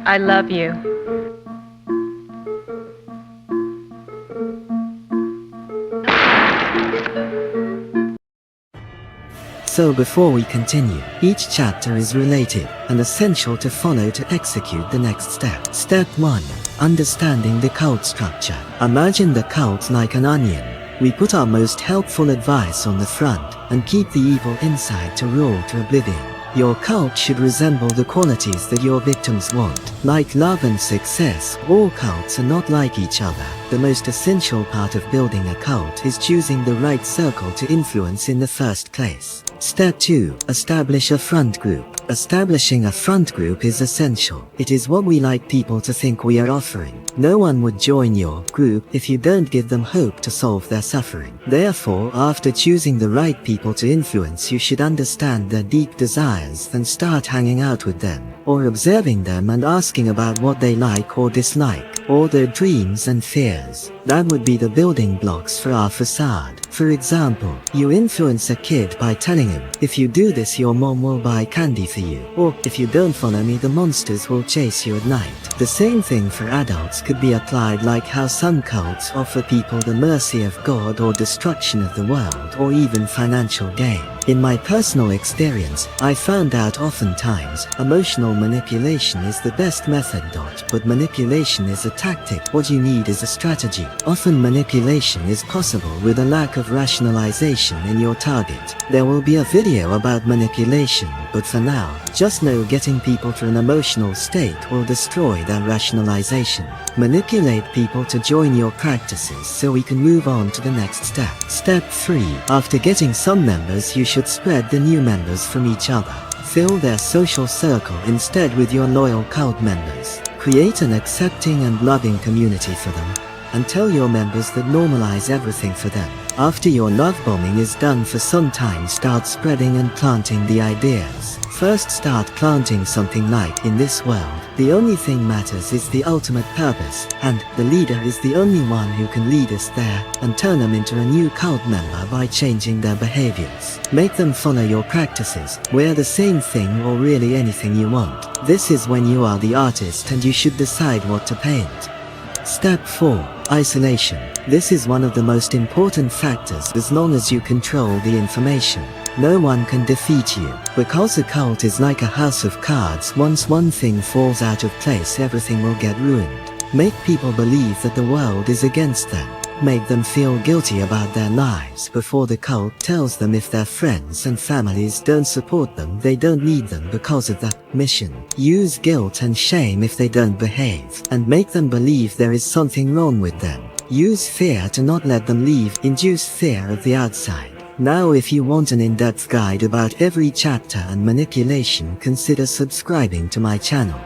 I love you. So before we continue, each chapter is related and essential to follow to execute the next step. Step 1. Understanding the cult structure. Imagine the cult like an onion. We put our most helpful advice on the front and keep the evil inside to roll to oblivion. Your cult should resemble the qualities that your victims want. Like love and success, all cults are not like each other. The most essential part of building a cult is choosing the right circle to influence in the first place. Step 2. Establish a front group. Establishing a front group is essential. It is what we like people to think we are offering. No one would join your group if you don't give them hope to solve their suffering. Therefore, after choosing the right people to influence, you should understand their deep desires and start hanging out with them, or observing them and asking about what they like or dislike, or their dreams and fears. That would be the building blocks for our facade. For example, you influence a kid by telling him, if you do this your mom will buy candy for you, or if you don't follow me the monsters will chase you at night. The same thing for adults could be applied, like how some cults offer people the mercy of God or destruction of the world or even financial gain. In my personal experience, I found out oftentimes emotional manipulation is the best method. But manipulation is a tactic. What you need is a strategy. Often manipulation is possible with a lack of rationalization in your target. There will be a video about manipulation, but for now, just know getting people to an emotional state will destroy their rationalization. Manipulate people to join your practices so we can move on to the next step. Step 3. After getting some members, you should spread the new members from each other. Fill their social circle instead with your loyal cult members. Create an accepting and loving community for them, and tell your members that normalize everything for them. After your love bombing is done for some time, start spreading and planting the ideas. First start planting something like, in this world, the only thing matters is the ultimate purpose, and the leader is the only one who can lead us there, and turn them into a new cult member by changing their behaviors. Make them follow your practices, wear the same thing or really anything you want. This is when you are the artist and you should decide what to paint. Step 4. Isolation. This is one of the most important factors. As long as you control the information, no one can defeat you. Because a cult is like a house of cards, once one thing falls out of place, everything will get ruined. Make people believe that the world is against them. Make them feel guilty about their lives before the cult tells them if their friends and families don't support them, they don't need them because of that mission. Use guilt and shame if they don't behave, and make them believe there is something wrong with them. Use fear to not let them leave. Induce fear of the outside. Now, if you want an in-depth guide about every chapter and manipulation, consider subscribing to my channel.